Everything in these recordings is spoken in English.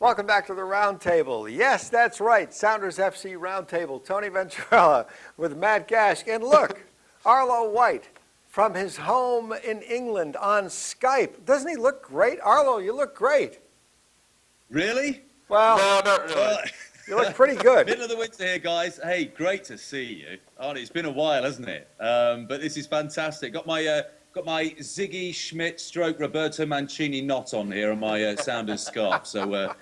Welcome back to the Roundtable. Yes, that's right. Sounders FC Roundtable. Tony Ventrella with Matt Gaschk. And look, Arlo White from his home in England on Skype. Doesn't he look great? Arlo, you look great. Really? Well, No, not really. Well, you look pretty good. middle of the winter here, guys. Hey, great to see you. Arnie, it's been a while, hasn't it? But this is fantastic. Got my Ziggy Schmidt stroke Roberto Mancini knot on here on my Sounders scarf. So,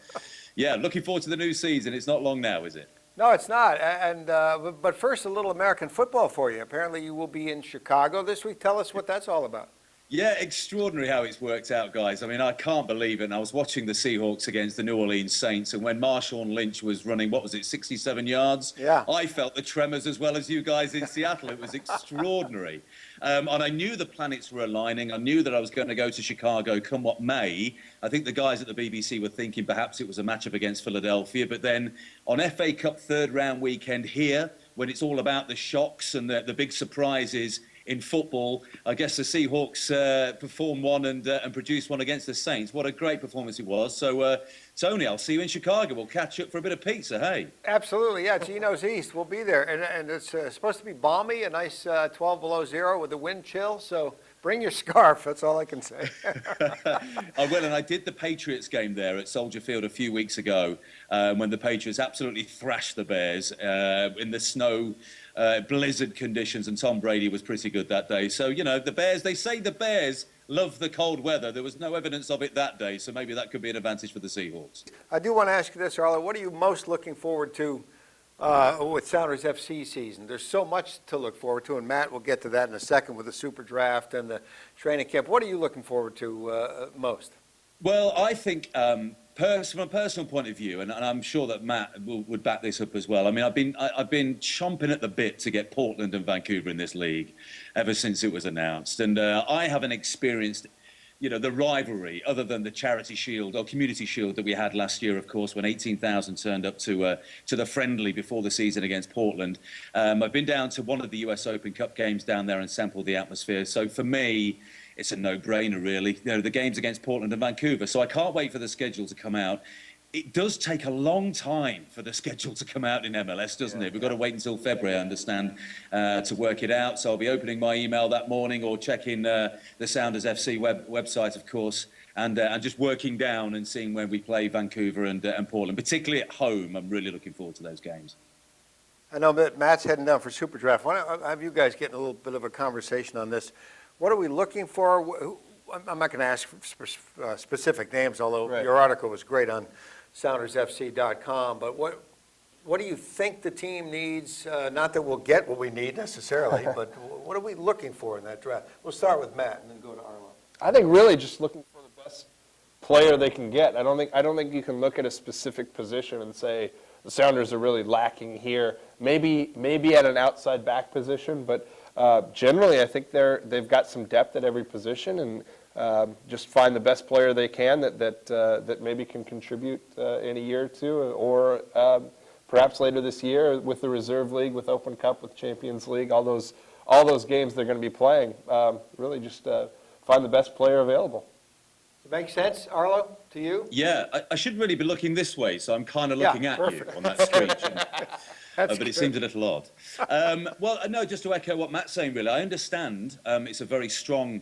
yeah, looking forward to the new season. It's not long now, is it? No, it's not. But first, a little American football for you. Apparently, you will be in Chicago this week. Tell us what that's all about. Yeah, extraordinary how it's worked out, guys. I mean, I can't believe it. And I was watching the Seahawks against the New Orleans Saints, and when Marshawn Lynch was running, what was it, 67 yards? Yeah. I felt the tremors as well as you guys in Seattle. It was extraordinary. And I knew the planets were aligning. I knew that I was going to go to Chicago come what may. I think the guys at the BBC were thinking perhaps it was a matchup against Philadelphia. But then on FA Cup third-round weekend here, when it's all about the shocks and the big surprises in football, I guess the Seahawks performed one and produced one against the Saints. What a great performance it was. So, Tony, I'll see you in Chicago. We'll catch up for a bit of pizza, hey? Absolutely, yeah. Gino's East. We'll be there. And it's supposed to be balmy, a nice 12 below zero with the wind chill. So bring your scarf. That's all I can say. I will, and I did the Patriots game there at Soldier Field a few weeks ago when the Patriots absolutely thrashed the Bears in the snow blizzard conditions, and Tom Brady was pretty good that day. So, you know, the Bears, they say the Bears love the cold weather. There was no evidence of it that day, so maybe that could be an advantage for the Seahawks. I do want to ask you this, Arlo. What are you most looking forward to with Sounders FC season? There's so much to look forward to, and Matt will get to that in a second with the Super Draft and the training camp. What are you looking forward to most? Well, I think from a personal point of view, and I'm sure that Matt would back this up as well. I mean, I've been chomping at the bit to get Portland and Vancouver in this league ever since it was announced, and I haven't experienced, you know, the rivalry other than the Charity Shield or Community Shield that we had last year, of course, when 18,000 turned up to the friendly before the season against Portland. I've been down to one of the US Open Cup games down there and sampled the atmosphere. So for me, it's a no-brainer, really. You know, the games against Portland and Vancouver. So I can't wait for the schedule to come out. It does take a long time for the schedule to come out in MLS, doesn't it? We've got to wait until February, I understand, to work it out. So I'll be opening my email that morning or checking the Sounders FC website, of course, and just working down and seeing when we play Vancouver and Portland, particularly at home. I'm really looking forward to those games. I know that Matt's heading down for Super Draft. Why don't I have you guys get in a little bit of a conversation on this? What are we looking for? I'm not going to ask for specific names, although Your article was great on SoundersFC.com. But what do you think the team needs? Not that we'll get what we need necessarily, but what are we looking for in that draft? We'll start with Matt and then go to Arlo. I think really just looking for the best player they can get. I don't think you can look at a specific position and say the Sounders are really lacking here. Maybe at an outside back position, but generally I think they've got some depth at every position, and just find the best player they can that maybe can contribute in a year or two, or perhaps later this year with the Reserve League, with Open Cup, with Champions League, all those games they're going to be playing. Really just find the best player available. Makes sense, Arlo, to you? Yeah, I should really be looking this way, so I'm kind of looking at you on that screech. But it seems a little odd. Well, no, just to echo what Matt's saying, really, I understand it's a very strong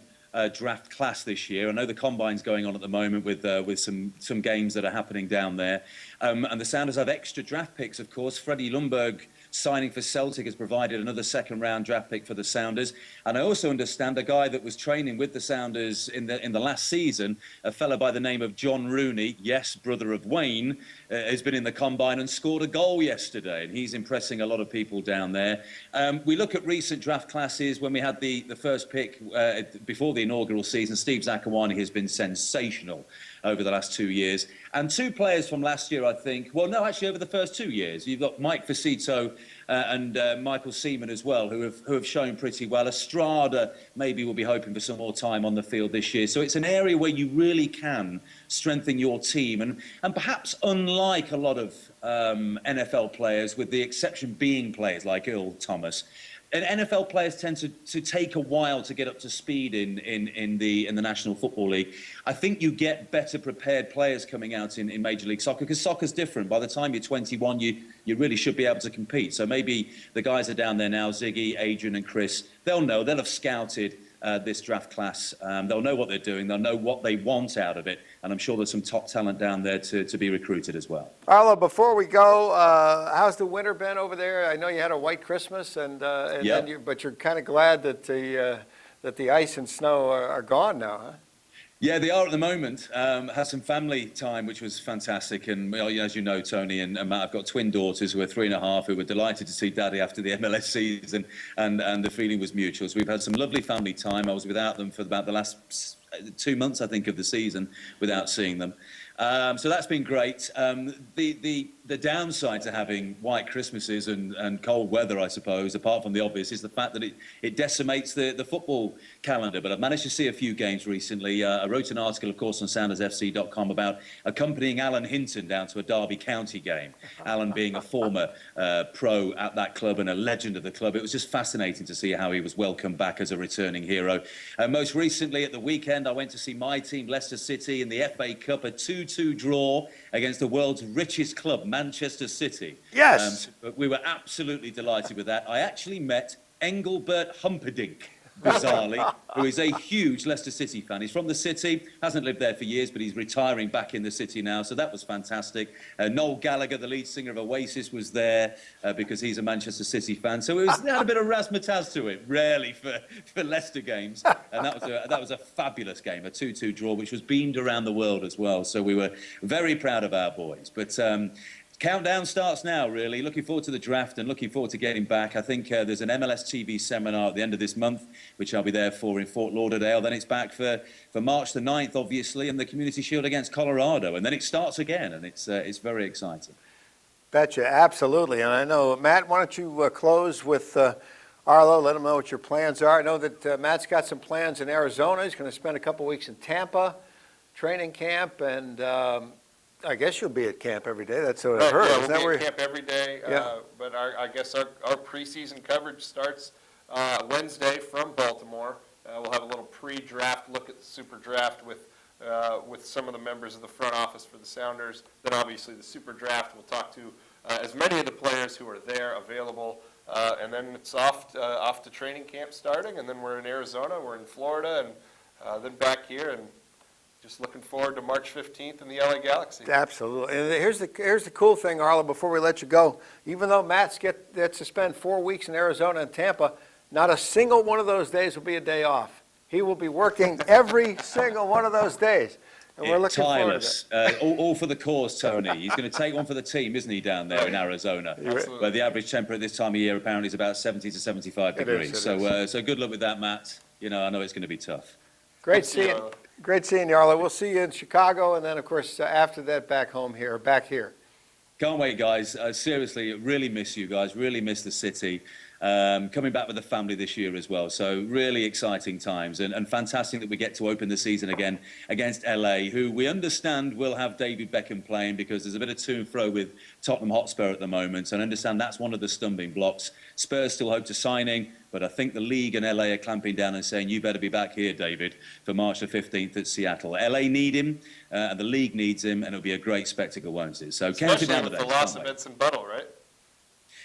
draft class this year. I know the Combine's going on at the moment with some games that are happening down there. And the Sounders have extra draft picks, of course. Freddie Ljungberg signing for Celtic has provided another second-round draft pick for the Sounders. And I also understand a guy that was training with the Sounders in the last season, a fellow by the name of John Rooney, yes, brother of Wayne, has been in the Combine and scored a goal yesterday. And he's impressing a lot of people down there. We look at recent draft classes. When we had the first pick before the inaugural season, Steve Zakawani has been sensational over the last 2 years. And two players from last year, I think, well, no, actually over the first 2 years, you've got Mike Facito and Michael Seaman as well, who have shown pretty well. Estrada maybe will be hoping for some more time on the field this year. So it's an area where you really can strengthen your team. And perhaps unlike a lot of NFL players, with the exception being players like Earl Thomas, and NFL players tend to take a while to get up to speed in the National Football League. I think you get better prepared players coming out in Major League Soccer, because soccer's different. By the time you're 21, you really should be able to compete. So maybe the guys are down there now, Ziggy, Adrian and Chris, they'll know, they'll have scouted this draft class. They'll know what they're doing, they'll know what they want out of it, and I'm sure there's some top talent down there to be recruited as well. Arlo, before we go, how's the winter been over there? I know you had a white Christmas, but you're kind of glad that the ice and snow are gone now, huh? Yeah, they are at the moment. Had some family time, which was fantastic. And as you know, Tony and Matt, I've got twin daughters who are 3.5, who were delighted to see Daddy after the MLS season, and the feeling was mutual. So we've had some lovely family time. I was without them for about the last 2 months, I think, of the season, without seeing them. So that's been great. The downside to having white Christmases and cold weather, I suppose, apart from the obvious, is the fact that it decimates the football calendar. But I've managed to see a few games recently. I wrote an article, of course, on SoundersFC.com about accompanying Alan Hinton down to a Derby County game. Alan being a former pro at that club and a legend of the club. It was just fascinating to see how he was welcomed back as a returning hero. Most recently, at the weekend, I went to see my team, Leicester City, in the FA Cup, a 2-2 draw against the world's richest club, Manchester City. Yes. But we were absolutely delighted with that. I actually met Engelbert Humperdinck, bizarrely, who is a huge Leicester City fan. He's from the city, hasn't lived there for years, but he's retiring back in the city now, so that was fantastic. Noel Gallagher, the lead singer of Oasis, was there because he's a Manchester City fan. So it had a bit of razzmatazz to it, rarely for Leicester games. And that was a fabulous game, a 2-2 draw, which was beamed around the world as well. So we were very proud of our boys. But countdown starts now, really. Looking forward to the draft and looking forward to getting back. I think there's an MLS TV seminar at the end of this month, which I'll be there for in Fort Lauderdale. Then it's back for March the 9th, obviously, and the Community Shield against Colorado. And then it starts again, and it's very exciting. Betcha, absolutely. And I know, Matt, why don't you close with Arlo, let him know what your plans are. I know that Matt's got some plans in Arizona. He's going to spend a couple weeks in Tampa, training camp, and I guess you'll be at camp every day. That's what I heard. Yeah, we'll be at camp every day. Yeah. But I guess our preseason coverage starts Wednesday from Baltimore. We'll have a little pre-draft look at the Super Draft with some of the members of the front office for the Sounders. Then obviously the Super Draft, we'll talk to as many of the players who are there available. And then it's off to training camp starting. And then we're in Arizona, we're in Florida, and then back here. And just looking forward to March 15th in the LA Galaxy. Absolutely. And here's the cool thing, Arlo, before we let you go. Even though Matt gets to spend 4 weeks in Arizona and Tampa, not a single one of those days will be a day off. He will be working every single one of those days. And we're looking forward to it. All for the cause, Tony. He's going to take one for the team, isn't he, down there in Arizona? Absolutely. Where the average temperature at this time of year apparently is about 70 to 75 degrees. So good luck with that, Matt. I know it's going to be tough. Great seeing you, Arlo. We'll see you in Chicago, and then, of course, after that, back here. Can't wait, guys. Seriously, really miss you guys. Really miss the city. Coming back with the family this year as well. So really exciting times and fantastic that we get to open the season again against LA, who we understand will have David Beckham playing because there's a bit of to and fro with Tottenham Hotspur at the moment. And I understand that's one of the stumbling blocks. Spurs still hope to signing, but I think the league and LA are clamping down and saying, you better be back here, David, for March the 15th at Seattle. LA need him, and the league needs him, and it'll be a great spectacle, won't it? So counting down the days. Especially with the loss of Edson Buttle, right?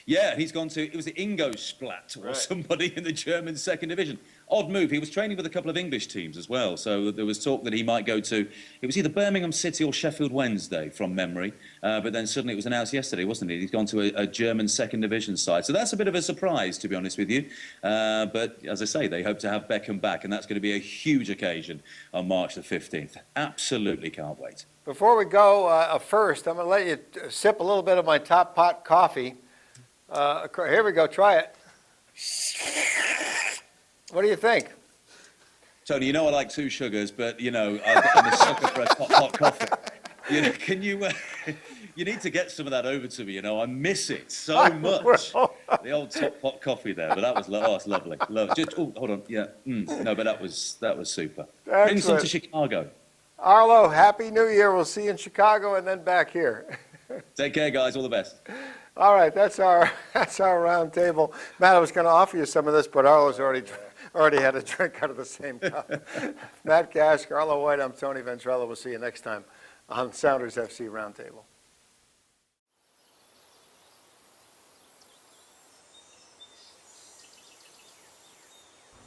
Yeah, he's gone to, it was the Ingolstadt or somebody in the German second division. Odd move. He was training with a couple of English teams as well. So there was talk that he might go to, it was either Birmingham City or Sheffield Wednesday from memory. But then suddenly it was announced yesterday, wasn't it? He's gone to a German second division side. So that's a bit of a surprise, to be honest with you. But as I say, they hope to have Beckham back. And that's going to be a huge occasion on March the 15th. Absolutely can't wait. Before we go, first, I'm going to let you sip a little bit of my top pot coffee. Here we go. Try it. What do you think? Tony, I like 2 sugars, but, I'm a sucker for a hot coffee. Can you... you need to get some of that over to me, I miss it so much. The old top pot coffee there, but that was it's lovely. Hold on. Yeah. No, but that was super. Bring some to Chicago. Arlo, Happy New Year. We'll see you in Chicago and then back here. Take care, guys. All the best. All right, that's our round table. Matt, I was going to offer you some of this, but Arlo's already had a drink out of the same cup. Matt Gaschk, Arlo White, I'm Tony Ventrella. We'll see you next time on Sounders FC Roundtable.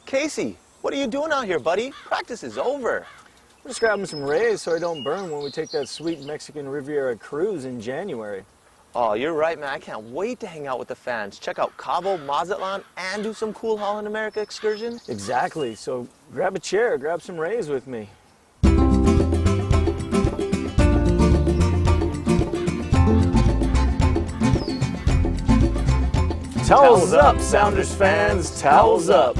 Casey, what are you doing out here, buddy? Practice is over. We're just grabbing some rays so I don't burn when we take that sweet Mexican Riviera cruise in January. Oh, you're right, man. I can't wait to hang out with the fans. Check out Cabo, Mazatlan, and do some cool Holland America excursion. Exactly. So grab a chair, grab some rays with me. Towels up, Sounders fans, towels up.